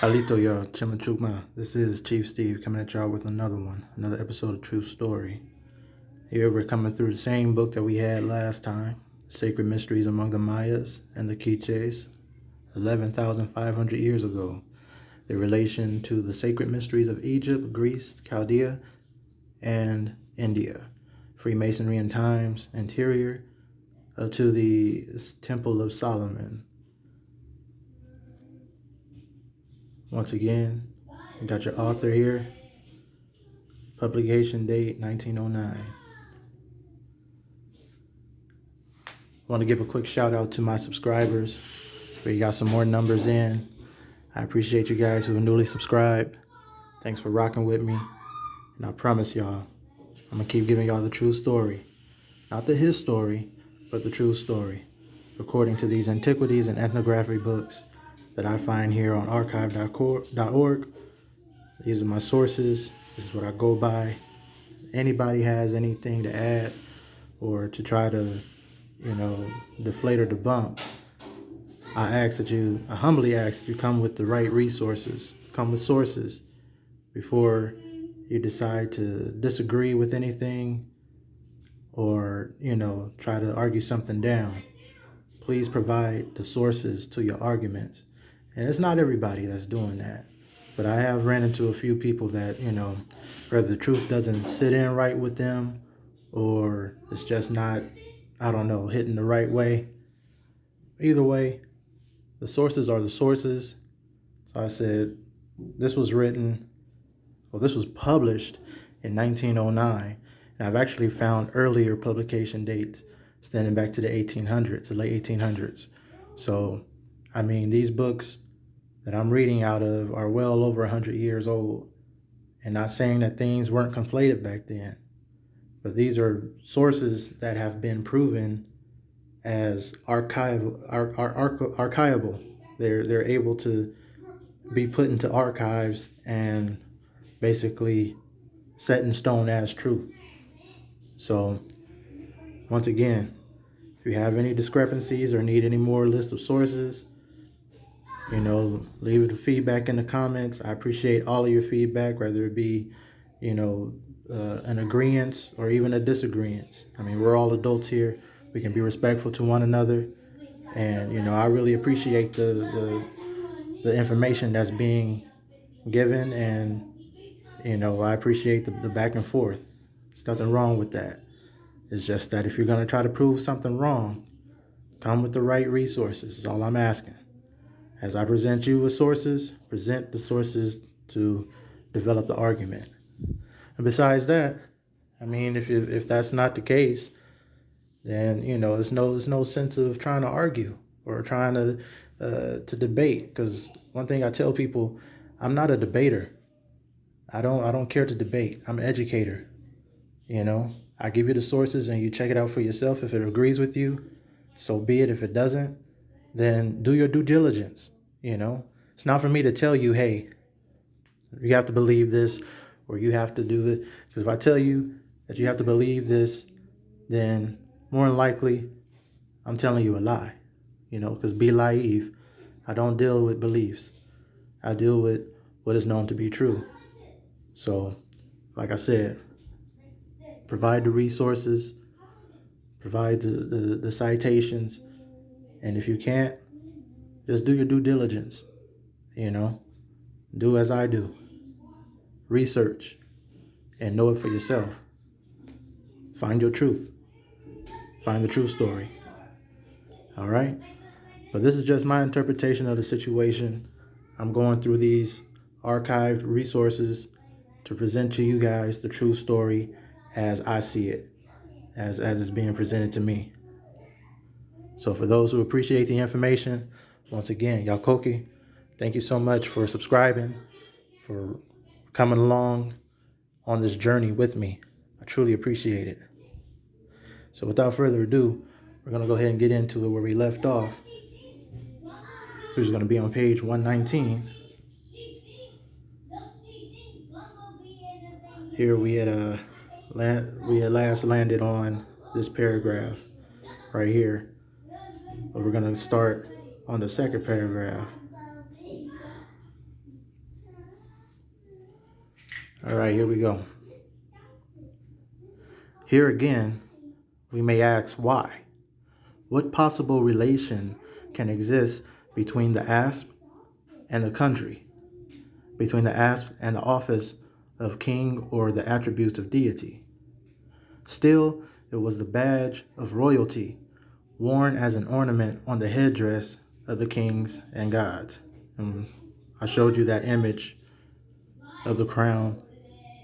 Alito yo, Chimachukma. This is Chief Steve coming at y'all with another episode of True Story. Here we're coming through the same book that we had last time, Sacred Mysteries Among the Mayas and the Quiches, 11,500 years ago. The relation to the sacred mysteries of Egypt, Greece, Chaldea, and India. Freemasonry in times anterior to the Temple of Solomon. Once again, you got your author here. Publication date 1909. I want to give a quick shout out to my subscribers. We got some more numbers in. I appreciate you guys who are newly subscribed. Thanks for rocking with me. And I promise y'all, I'm going to keep giving y'all the true story. Not the his story, but the true story. According to these antiquities and ethnography books that I find here on archive.org. These are my sources. This is what I go by. Anybody has anything to add or to try to, deflate or debunk, I humbly ask that you come with the right resources, come with sources before you decide to disagree with anything or, try to argue something down. Please provide the sources to your arguments. And it's not everybody that's doing that. But I have ran into a few people that, whether the truth doesn't sit in right with them or it's just not, hitting the right way. Either way, the sources are the sources. So I said, this was published in 1909. And I've actually found earlier publication dates standing back to the 1800s, the late 1800s. So, these books that I'm reading out of are well over 100 years old. And not saying that things weren't conflated back then, but these are sources that have been proven as archival. They're able to be put into archives and basically set in stone as true. So, once again, if you have any discrepancies or need any more list of sources, leave the feedback in the comments. I appreciate all of your feedback, whether it be, an agreement or even a disagreement. We're all adults here. We can be respectful to one another. And, I really appreciate the information that's being given. And, I appreciate the back and forth. There's nothing wrong with that. It's just that if you're going to try to prove something wrong, come with the right resources is all I'm asking. As I present you with sources, present the sources to develop the argument. And besides that, if that's not the case, then there's no sense of trying to argue or trying to debate. Because one thing I tell people, I'm not a debater. I don't care to debate. I'm an educator. I give you the sources and you check it out for yourself. If it agrees with you, so be it. If it doesn't, then do your due diligence. It's not for me to tell you, hey, you have to believe this or you have to do this. Because if I tell you that you have to believe this, then more than likely I'm telling you a lie. Because be naive. I don't deal with beliefs. I deal with what is known to be true. So, like I said, provide the resources, provide the citations, and if you can't, just do your due diligence. Do as I do. Research and know it for yourself. Find your truth. Find the true story. All right? But this is just my interpretation of the situation. I'm going through these archived resources to present to you guys the true story as I see it, as it's being presented to me. So for those who appreciate the information, once again, Yakoki, thank you so much for subscribing, for coming along on this journey with me. I truly appreciate it. So without further ado, we're going to go ahead and get into it where we left off. Which is going to be on page 119. Here we had last landed on this paragraph right here. But we're going to start on the second paragraph. All right, here we go. Here again, we may ask why. What possible relation can exist between the asp and the country, between the asp and the office of king or the attributes of deity? Still, it was the badge of royalty worn as an ornament on the headdress of the kings and gods. And I showed you that image of the crown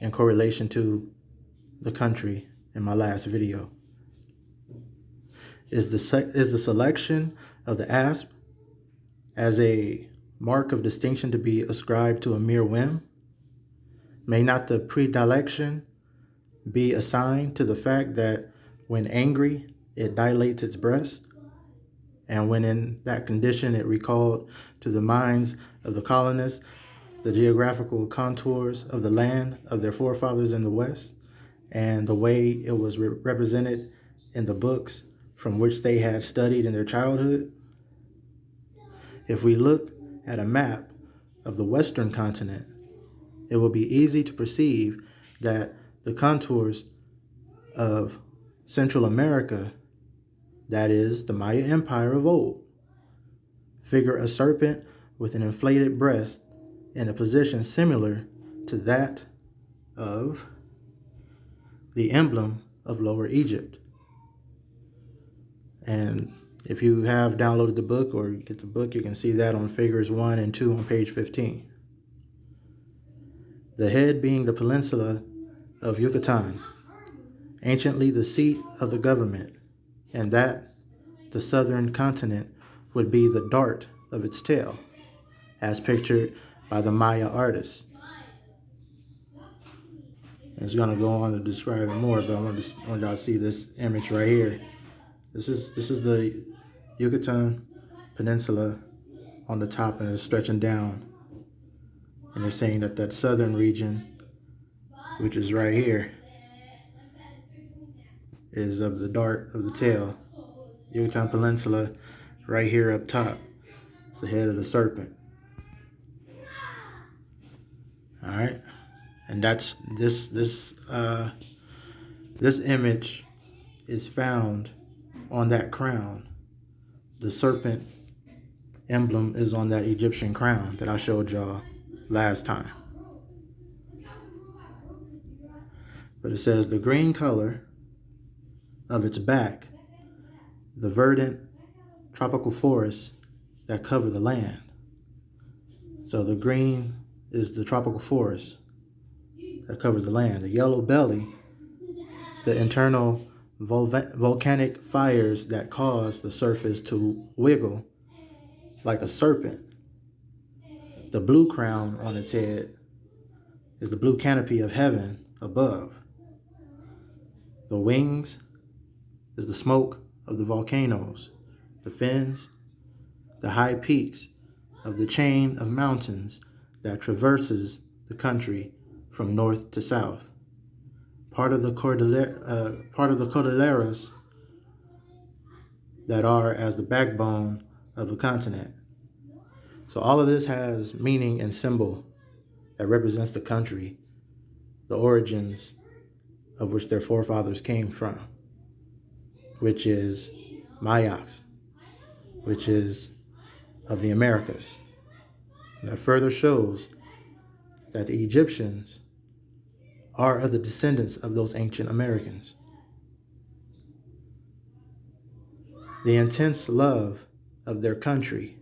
in correlation to the country in my last video. Is the selection of the asp as a mark of distinction to be ascribed to a mere whim? May not the predilection be assigned to the fact that when angry, it dilates its breast, and when in that condition it recalled to the minds of the colonists the geographical contours of the land of their forefathers in the West, and the way it was represented in the books from which they had studied in their childhood? If we look at a map of the Western continent, it will be easy to perceive that the contours of Central America, that is, the Maya Empire of old, figure a serpent with an inflated breast in a position similar to that of the emblem of Lower Egypt. And if you have downloaded the book or get the book, you can see that on figures 1 and 2 on page 15. The head being the peninsula of Yucatan, anciently the seat of the government, and that the southern continent would be the dart of its tail, as pictured by the Maya artists. It's going to go on to describe it more, but I want y'all to see this image right here. This is the Yucatan Peninsula on the top, and it's stretching down. And they're saying that that southern region, which is right here, is of the dart of the tail. Yucatan Peninsula right here up top. It's the head of the serpent. All right. And that's this image is found on that crown. The serpent emblem is on that Egyptian crown that I showed y'all last time. But it says the green color of its back, the verdant tropical forests that cover the land. So the green is the tropical forest that covers the land. The yellow belly, the internal volcanic fires that cause the surface to wiggle like a serpent. The blue crown on its head is the blue canopy of heaven above. The wings is the smoke of the volcanoes. The fins, the high peaks of the chain of mountains that traverses the country from north to south. Part of the cordilleras that are as the backbone of the continent. So all of this has meaning and symbol that represents the country, the origins of which their forefathers came from, which is Mayas, which is of the Americas. And that further shows that the Egyptians are of the descendants of those ancient Americans. The intense love of their country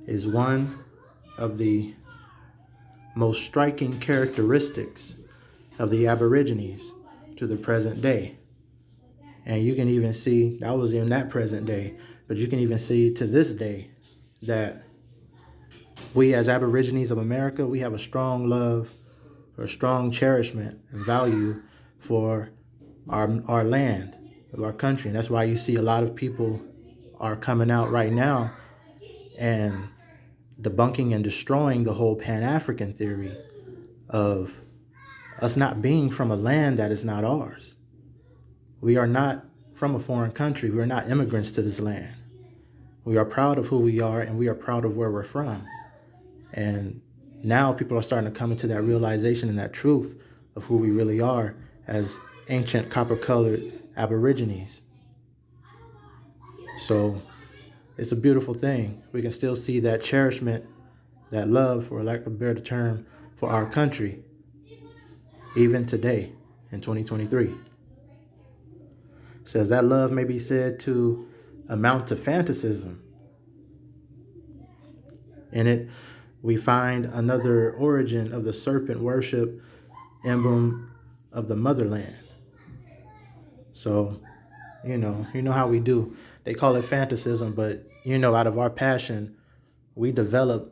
is one of the most striking characteristics of the Aborigines to the present day. And you can even see, that was in that present day, but you can even see to this day that we as Aborigines of America, we have a strong love or strong cherishment and value for our land, of our country. And that's why you see a lot of people are coming out right now and debunking and destroying the whole Pan-African theory of us not being from a land that is not ours. We are not from a foreign country. We are not immigrants to this land. We are proud of who we are, and we are proud of where we're from. And now people are starting to come into that realization and that truth of who we really are as ancient copper-colored Aborigines. So it's a beautiful thing. We can still see that cherishment, that love, for lack of a better term, for our country, even today in 2023. It says that love may be said to amount to fanaticism. In it, we find another origin of the serpent worship, emblem of the motherland. So, you know how we do. They call it fanaticism, but out of our passion, we develop,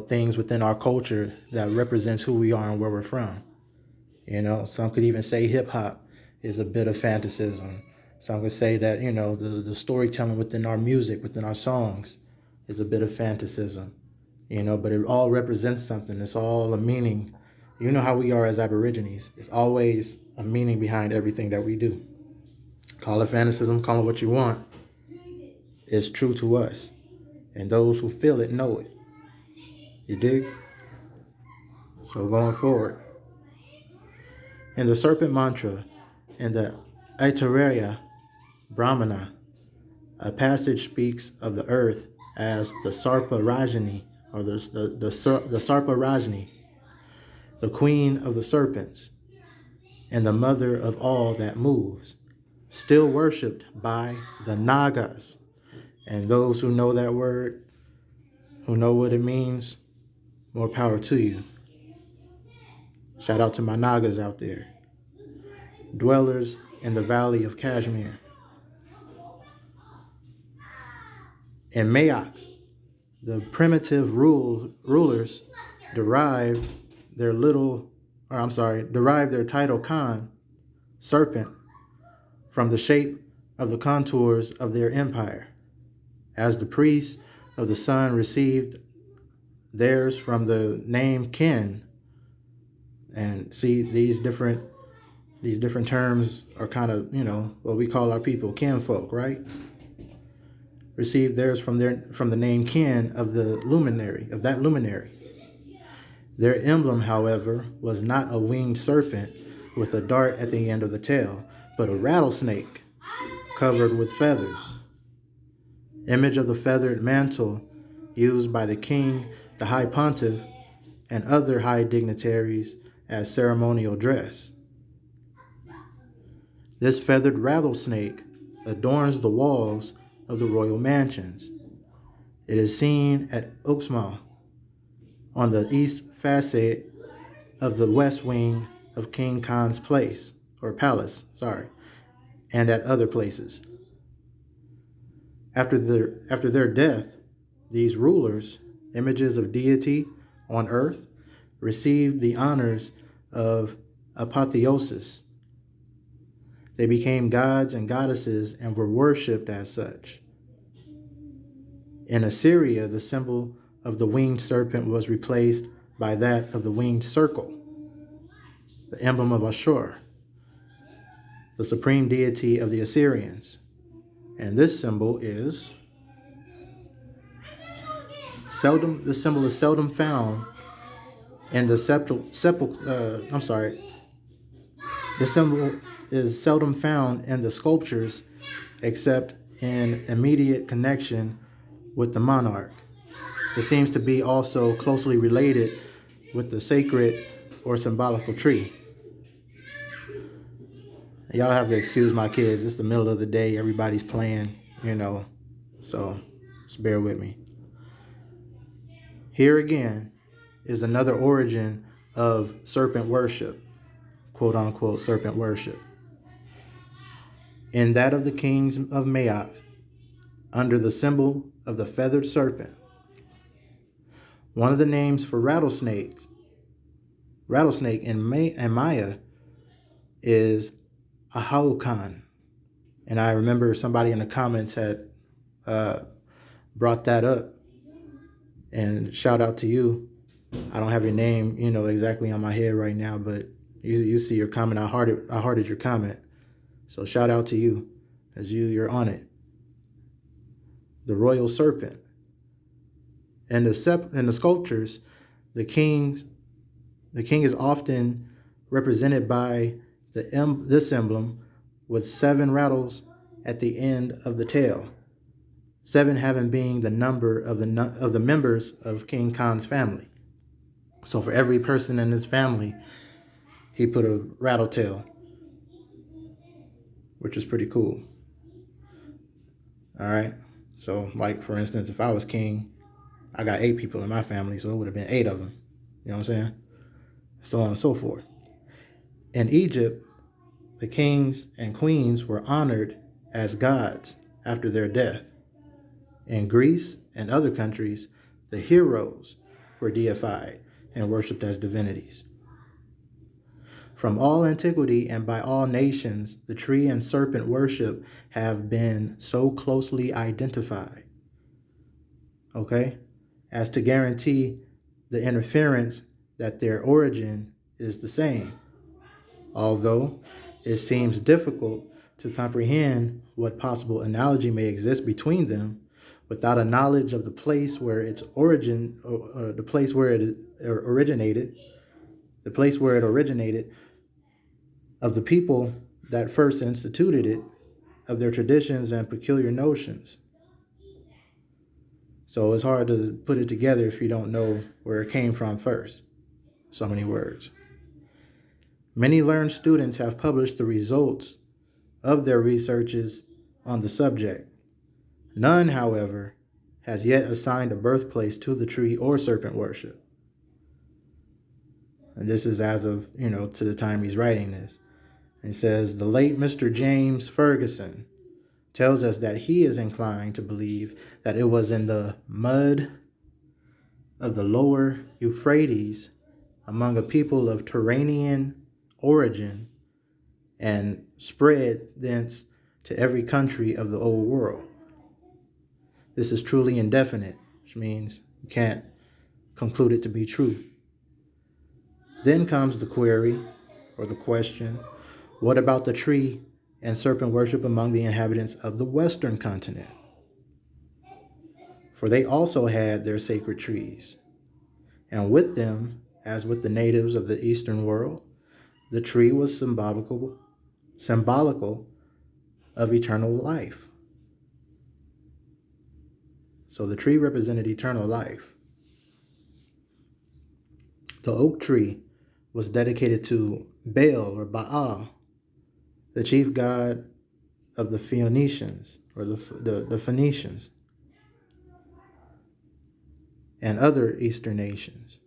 things within our culture that represents who we are and where we're from. Some could even say hip hop is a bit of fanaticism. Some could say that, the storytelling within our music, within our songs, is a bit of fanaticism. But it all represents something. It's all a meaning. You know how we are as Aborigines. It's always a meaning behind everything that we do. Call it fanaticism, call it what you want. It's true to us. And those who feel it know it. You dig? So going forward. In the Serpent Mantra, in the Aitareya Brahmana, a passage speaks of the earth as the Sarpa Rajani, or the Sarpa Rajani, the queen of the serpents, and the mother of all that moves, still worshipped by the Nagas. And those who know that word, who know what it means, more power to you. Shout out to my Nagas out there. Dwellers in the valley of Kashmir. In Mayaks, the primitive rulers derived their title Khan, serpent, from the shape of the contours of their empire. As the priests of the sun received theirs from the name kin, and see these different terms are kind of, what we call our people kinfolk, right? Received theirs from the name kin of that luminary. Their emblem, however, was not a winged serpent with a dart at the end of the tail, but a rattlesnake covered with feathers. Image of the feathered mantle used by the king, the high pontiff, and other high dignitaries as ceremonial dress. This feathered rattlesnake adorns the walls of the royal mansions. It is seen at Uxmal, on the east facet of the west wing of King Khan's palace, and at other places. After their death, these rulers, images of deity on earth, received the honors of apotheosis. They became gods and goddesses and were worshipped as such. In Assyria, the symbol of the winged serpent was replaced by that of the winged circle, the emblem of Ashur, the supreme deity of the Assyrians. And this symbol is seldom found in the The symbol is seldom found in the sculptures except in immediate connection with the monarch. It seems to be also closely related with the sacred or symbolical tree. Y'all have to excuse my kids. It's the middle of the day. Everybody's playing, so just bear with me. Here again is another origin of serpent worship, quote unquote serpent worship. In that of the kings of Mayak, under the symbol of the feathered serpent. One of the names for rattlesnake in Maya is Ahaukan. And I remember somebody in the comments had brought that up. And shout out to you. I don't have your name, exactly on my head right now, but you see your comment. I hearted your comment. So shout out to you, as you're on it. The royal serpent. And the sculptures, The king is often represented by this emblem with 7 rattles at the end of the tail. 7 having being the number of the members of King Khan's family. So for every person in his family, he put a rattle tail, which is pretty cool. All right. So, like, for instance, if I was king, I got 8 people in my family, so it would have been 8 of them. You know what I'm saying? So on and so forth. In Egypt, the kings and queens were honored as gods after their death. In Greece and other countries, the heroes were deified and worshipped as divinities. From all antiquity and by all nations, the tree and serpent worship have been so closely identified, okay, as to guarantee the inference that their origin is the same. Although it seems difficult to comprehend what possible analogy may exist between them without a knowledge of the place where its origin, or the place where it originated, of the people that first instituted it, of their traditions and peculiar notions. So it's hard to put it together if you don't know where it came from first. So many words. Many learned students have published the results of their researches on the subject. None, however, has yet assigned a birthplace to the tree or serpent worship. And this is as of, to the time he's writing this. It says, the late Mr. James Ferguson tells us that he is inclined to believe that it was in the mud of the lower Euphrates among a people of Turanian origin and spread thence to every country of the old world. This is truly indefinite, which means you can't conclude it to be true. Then comes the query or the question, what about the tree and serpent worship among the inhabitants of the Western continent? For they also had their sacred trees. And with them, as with the natives of the Eastern world, the tree was symbolical of eternal life. So the tree represented eternal life. The oak tree was dedicated to Baal or Baal, the chief god of the Phoenicians or the Phoenicians and other Eastern nations.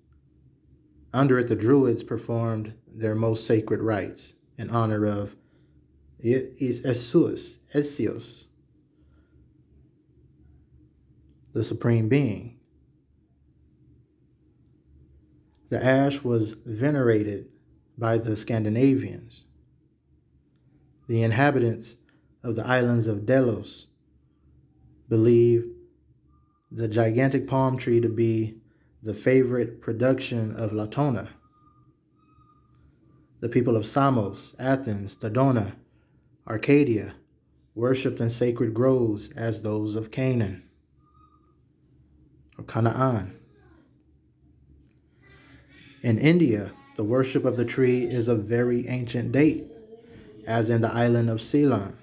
Under it, the Druids performed their most sacred rites in honor of Esios, the supreme being. The ash was venerated by the Scandinavians. The inhabitants of the islands of Delos believed the gigantic palm tree to be the favorite production of Latona. The people of Samos, Athens, Dodona, Arcadia worshipped in sacred groves as those of Canaan or Canaan. In India, the worship of the tree is of very ancient date, as in the island of Ceylon.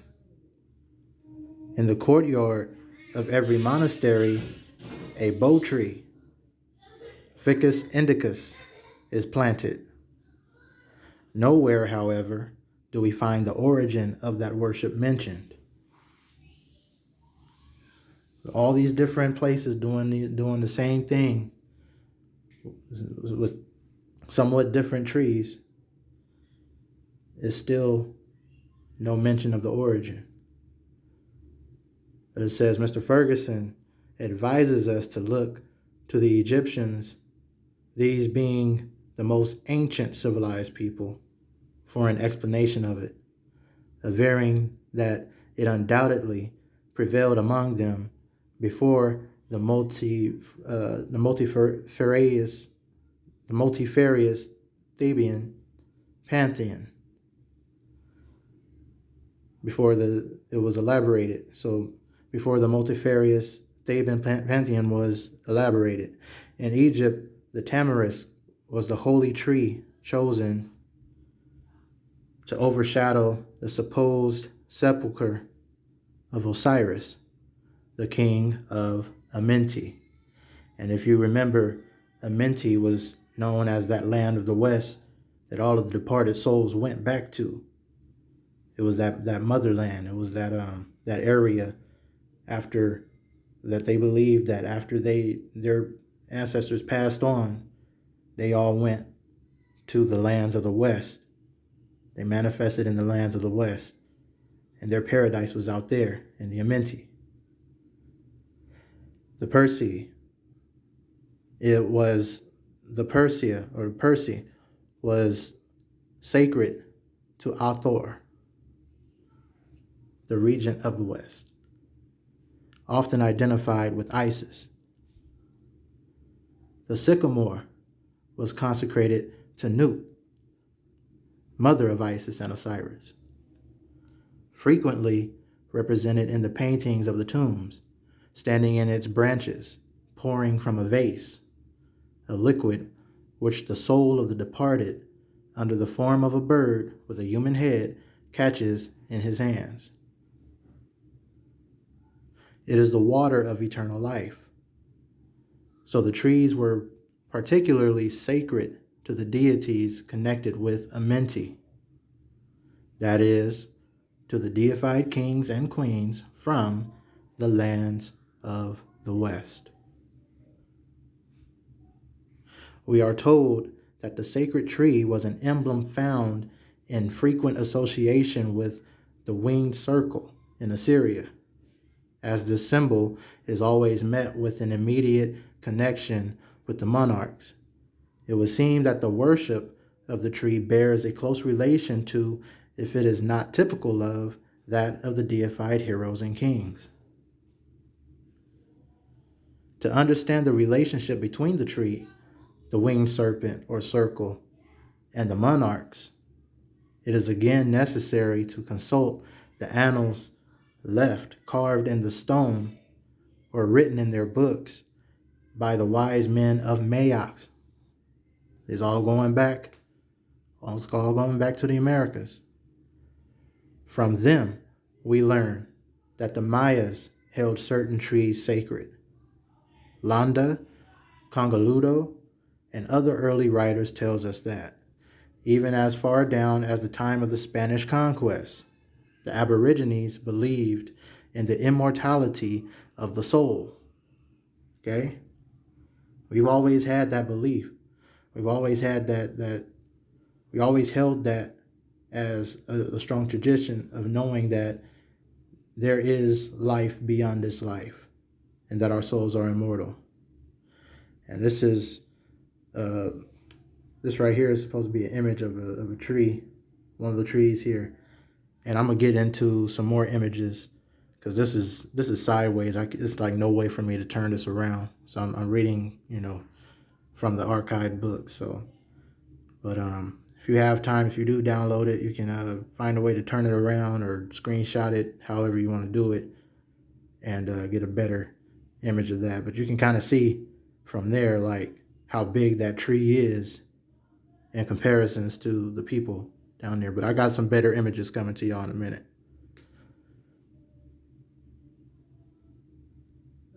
In the courtyard of every monastery, a bo tree, Ficus indicus, is planted. Nowhere, however, do we find the origin of that worship mentioned. All these different places doing the same thing with somewhat different trees is still no mention of the origin. But it says Mr. Ferguson advises us to look to the Egyptians, these being the most ancient civilized people, for an explanation of it, averring that it undoubtedly prevailed among them before the multifarious Theban pantheon, before it was elaborated. So before the multifarious Theban pantheon was elaborated. In Egypt, The tamarisk was the holy tree chosen to overshadow the supposed sepulchre of Osiris, the king of Amenti. And if you remember, Amenti was known as that land of the west that all of the departed souls went back to. It was that motherland. It was that area after that they believed that after their ancestors passed on, they all went to the lands of the west. They manifested in the lands of the west, and their paradise was out there in the Amenti. The Persi, it was the Persia or Persi was sacred to Hathor, the regent of the west, often identified with Isis. The sycamore was consecrated to Nut, mother of Isis and Osiris, frequently represented in the paintings of the tombs, standing in its branches, pouring from a vase, a liquid which the soul of the departed, under the form of a bird with a human head, catches in his hands. It is the water of eternal life. So the trees were particularly sacred to the deities connected with Amenti, that is, to the deified kings and queens from the lands of the West. We are told that the sacred tree was an emblem found in frequent association with the winged circle in Assyria, as this symbol is always met with an immediate connection with the monarchs. It would seem that the worship of the tree bears a close relation to, if it is not typical of, that of the deified heroes and kings. To understand the relationship between the tree, the winged serpent or circle, and the monarchs, it is again necessary to consult the annals left carved in the stone or written in their books by the wise men of Mayox. It's all going back to the Americas. From them, we learn that the Mayas held certain trees sacred. Landa, Congaludo, and other early writers tells us that, even as far down as the time of the Spanish conquest, the Aborigines believed in the immortality of the soul. Okay? We've always had that belief. We've always had that we always held that as a strong tradition of knowing that there is life beyond this life and that our souls are immortal. And this right here is supposed to be an image of a tree, one of the trees here. And I'm gonna get into some more images because this is sideways. It's like no way for me to turn this around. So I'm reading, from the archived book. So, but if you have time, if you do download it, you can find a way to turn it around or screenshot it, however you want to do it, and get a better image of that. But you can kind of see from there, like how big that tree is in comparisons to the people down there. But I got some better images coming to y'all in a minute.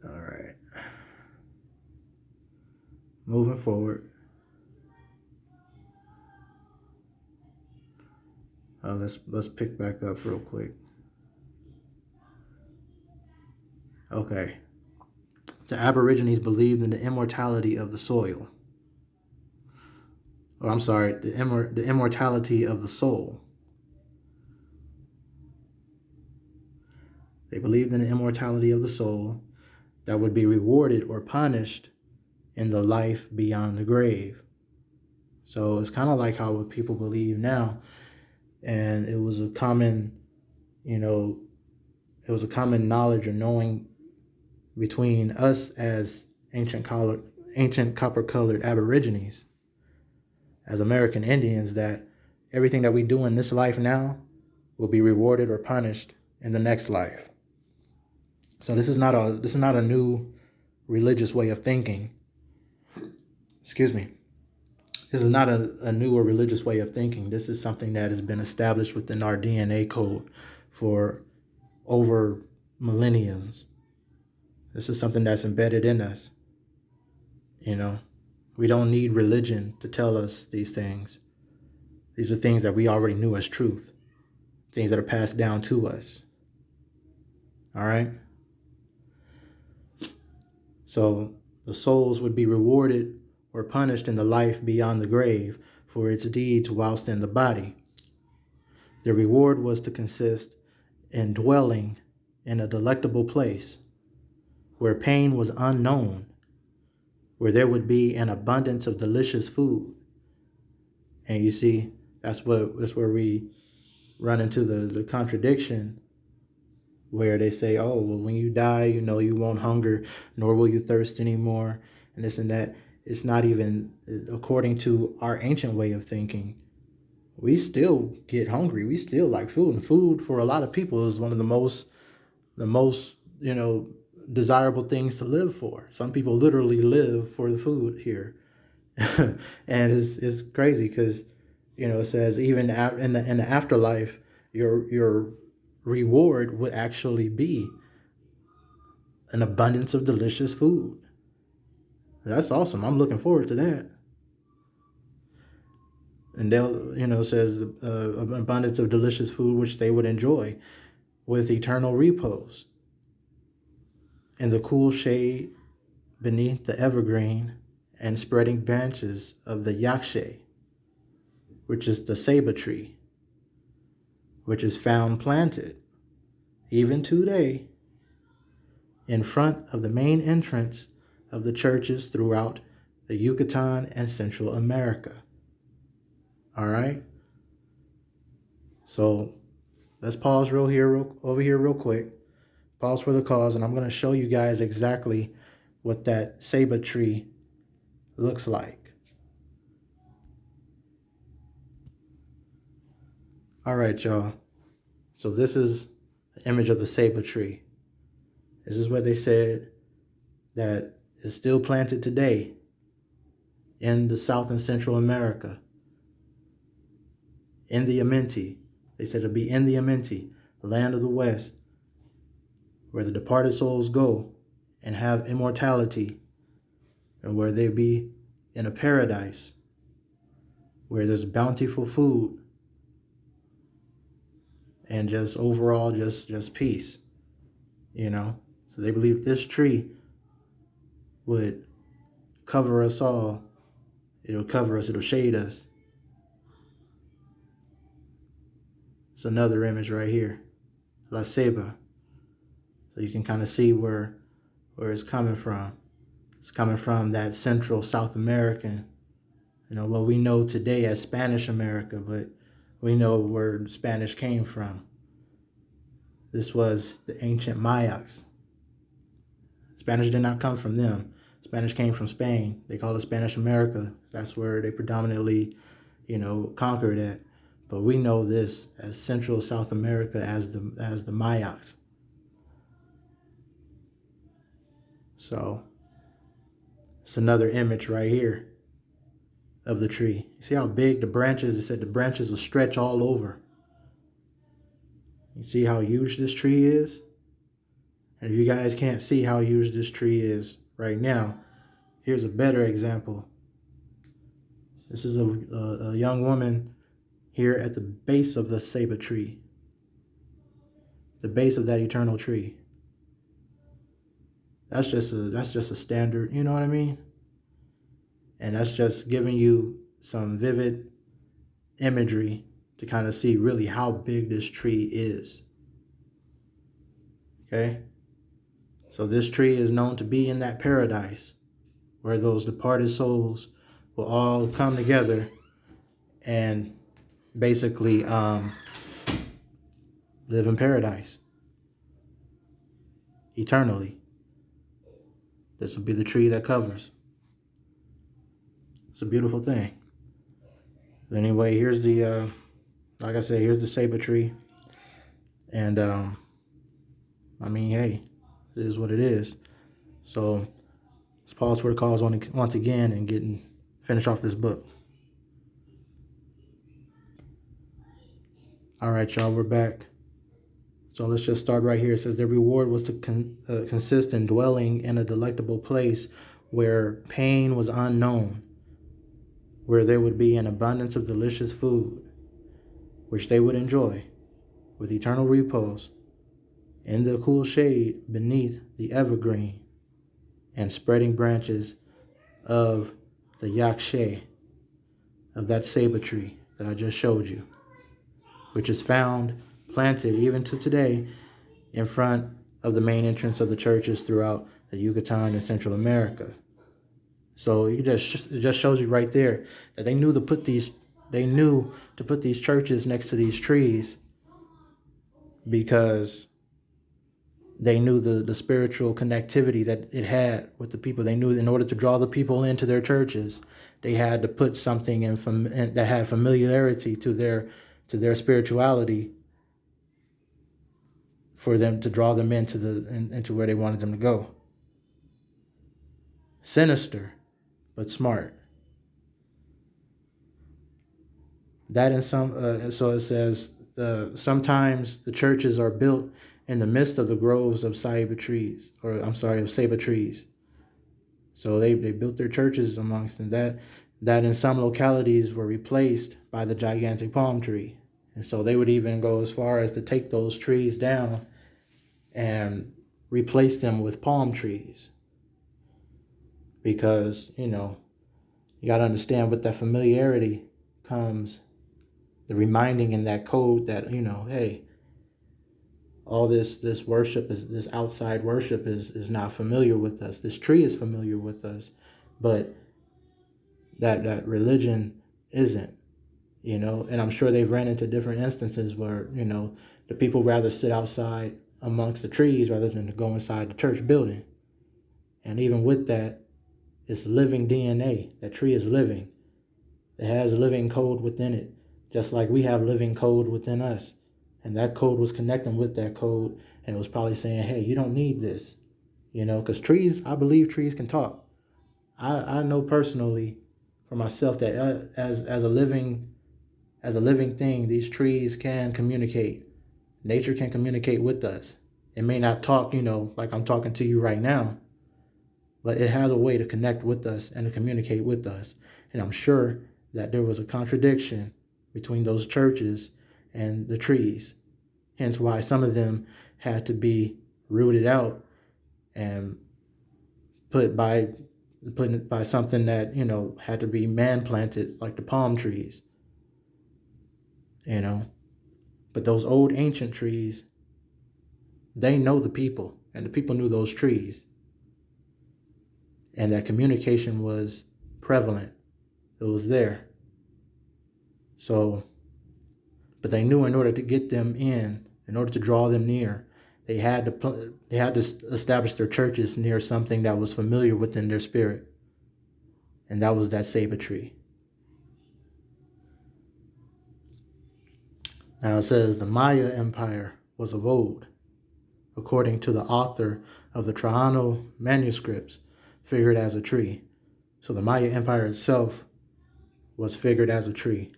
All right. Moving forward. Let's pick back up real quick. Okay. The Aborigines believed in the immortality of the soil. Or I'm sorry, the immortality of the soul. They believed in the immortality of the soul that would be rewarded or punished in the life beyond the grave. So it's kind of like how what people believe now. And it was a common, knowledge or knowing between us as ancient copper-colored Aborigines, as American Indians, that everything that we do in this life now will be rewarded or punished in the next life. So this is not a new religious way of thinking. excuse me, this is not a new or religious way of thinking. This is something that has been established within our DNA code for over millenniums. This is something that's embedded in us. You know, we don't need religion to tell us these things. These are things that we already knew as truth, things that are passed down to us. All right. So the souls would be rewarded or punished in the life beyond the grave for its deeds whilst in the body. The reward was to consist in dwelling in a delectable place where pain was unknown, where there would be an abundance of delicious food. And you see, that's where we run into the contradiction, where they say, oh, well, when you die, you won't hunger, nor will you thirst anymore, and this and that. It's not even according to our ancient way of thinking. We still get hungry. We still like food, and food for a lot of people is one of the most desirable things to live for. Some people literally live for the food here. And it's crazy because it says even in the afterlife, your reward would actually be an abundance of delicious food. That's awesome. I'm looking forward to that. And they'll, says an abundance of delicious food which they would enjoy with eternal repose in the cool shade beneath the evergreen and spreading branches of the yakshe, which is the ceiba tree, which is found planted even today in front of the main entrance of the churches throughout the Yucatan and Central America. All right. So let's pause over here real quick. Pause for the cause, and I'm going to show you guys exactly what that ceiba tree looks like. All right, y'all. So this is the image of the ceiba tree. This is what they said that is still planted today in the South and Central America. In the Amenti. They said it'll be in the Amenti, the land of the West, where the departed souls go and have immortality, and where they be in a paradise where there's bountiful food and just overall just peace, So they believe this tree would cover us all. It'll cover us, it'll shade us. It's another image right here, La Ceiba. So you can kind of see where it's coming from. It's coming from that Central South American, what we know today as Spanish America, but we know where Spanish came from. This was the ancient Mayans. Spanish did not come from them. Spanish came from Spain. They call it Spanish America. That's where they predominantly, conquered at. But we know this as Central South America as the Mayans. So it's another image right here of the tree. You see how big the branches? It said the branches will stretch all over. You see how huge this tree is? And if you guys can't see how huge this tree is right now, here's a better example. This is a young woman here at the base of the ceiba tree, the base of that eternal tree. That's just a standard, you know what I mean? And that's just giving you some vivid imagery to kind of see really how big this tree is. Okay? So this tree is known to be in that paradise where those departed souls will all come together and basically live in paradise eternally. This will be the tree that covers. It's a beautiful thing. But anyway, here's the, like I said, here's the ceiba tree. And, hey, it is what it is. So let's pause for the cause once again and finish off this book. All right, y'all, we're back. So let's just start right here. It says, their reward was to consist in dwelling in a delectable place where pain was unknown, where there would be an abundance of delicious food, which they would enjoy with eternal repose in the cool shade beneath the evergreen and spreading branches of the yakshe, of that ceiba tree that I just showed you, which is found planted even to today in front of the main entrance of the churches throughout the Yucatan and Central America. So it just shows you right there that they knew to put these churches next to these trees because they knew the spiritual connectivity that it had with the people. They knew in order to draw the people into their churches, they had to put something that had familiarity to their spirituality for them to draw them into where they wanted them to go. Sinister, but smart. That in some so it says sometimes the churches are built in the midst of the groves of ceiba trees, of ceiba trees. So they built their churches amongst them. That in some localities were replaced by the gigantic palm tree. And so they would even go as far as to take those trees down and replace them with palm trees. Because, you got to understand with that familiarity comes the reminding in that code that, hey, all this worship this outside worship is not familiar with us. This tree is familiar with us, but that religion isn't, and I'm sure they've ran into different instances where, the people rather sit outside amongst the trees rather than to go inside the church building. And even with that, it's living DNA. That tree is living. It has living code within it, just like we have living code within us. And that code was connecting with that code, and it was probably saying, hey, you don't need this, because trees, I believe trees can talk. I know personally for myself that as a living thing, these trees can communicate. Nature can communicate with us. It may not talk, like I'm talking to you right now, but it has a way to connect with us and to communicate with us. And I'm sure that there was a contradiction between those churches and the trees. Hence why some of them had to be rooted out and put by something that, had to be man planted, like the palm trees. But those old ancient trees, they know the people, and the people knew those trees. And that communication was prevalent. It was there. So, but they knew in order to get them in order to draw them near, they had to establish their churches near something that was familiar within their spirit. And that was that ceiba tree. Now it says the Maya Empire was of old, according to the author of the Trajano manuscripts, figured as a tree. So the Maya Empire itself was figured as a tree,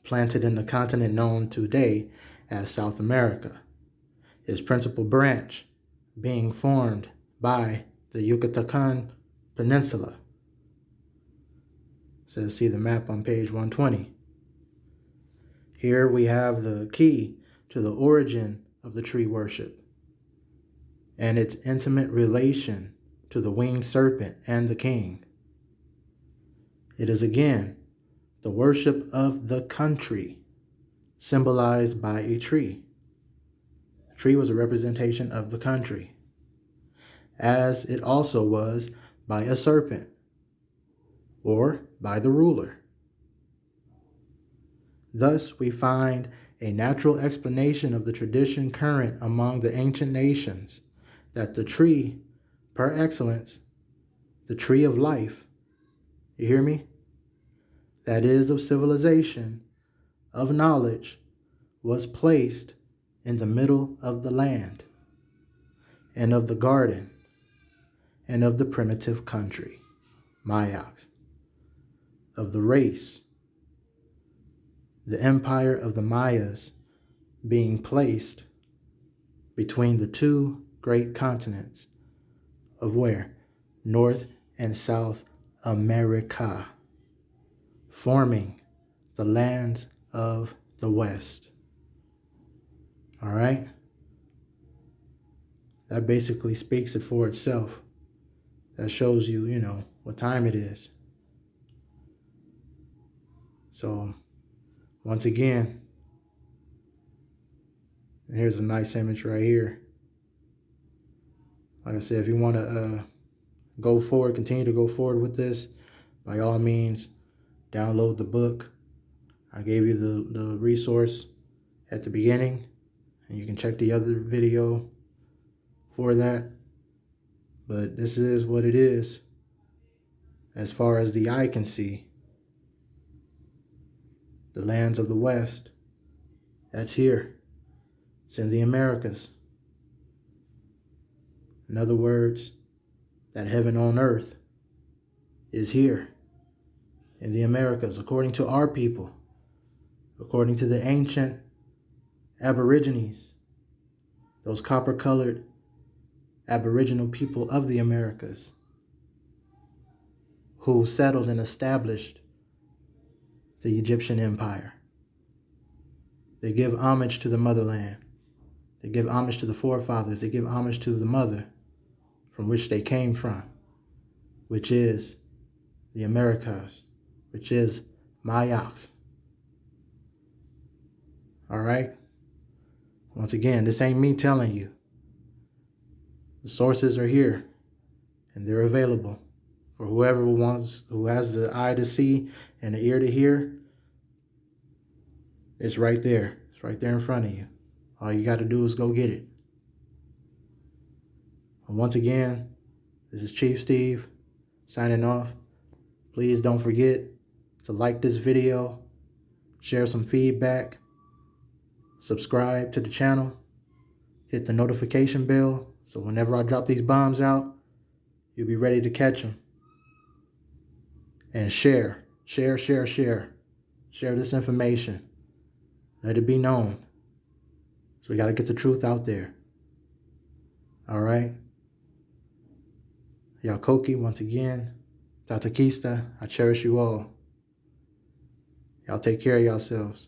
planted in the continent known today as South America. Its principal branch being formed by the Yucatan Peninsula. It says see the map on page 120. Here we have the key to the origin of the tree worship and its intimate relation to the winged serpent and the king. It is again the worship of the country, symbolized by a tree. A tree was a representation of the country, as it also was by a serpent, or by the ruler. Thus, we find a natural explanation of the tradition current among the ancient nations that the tree, per excellence, the tree of life, you hear me? That is of civilization, of knowledge, was placed in the middle of the land, and of the garden, and of the primitive country, Mayaks, of the race, the empire of the Mayas being placed between the two great continents of where? North and South America, forming the lands of the West. All right? That basically speaks it for itself. That shows you, what time it is. So, once again, here's a nice image right here. Like I said, if you want to go forward, continue to go forward with this, by all means, download the book. I gave you the resource at the beginning, and you can check the other video for that. But this is what it is. As far as the eye can see, the lands of the West, that's here. It's in the Americas. In other words, that heaven on earth is here in the Americas, according to our people, according to the ancient Aborigines, those copper-colored Aboriginal people of the Americas, who settled and established the Egyptian empire. They give homage to the motherland. They give homage to the forefathers. They give homage to the mother from which they came from, which is the Americas, which is Mayaks. All right? Once again, this ain't me telling you. The sources are here, and they're available for whoever wants, who has the eye to see and the ear to hear. It's right there. It's right there in front of you. All you got to do is go get it. And once again, this is Chief Steve signing off. Please don't forget to like this video, share some feedback, subscribe to the channel, hit the notification bell so whenever I drop these bombs out, you'll be ready to catch them. And share this information. Let it be known. So we got to get the truth out there. All right? Yakoki, once again, Tatakista, I cherish you all. Y'all take care of yourselves.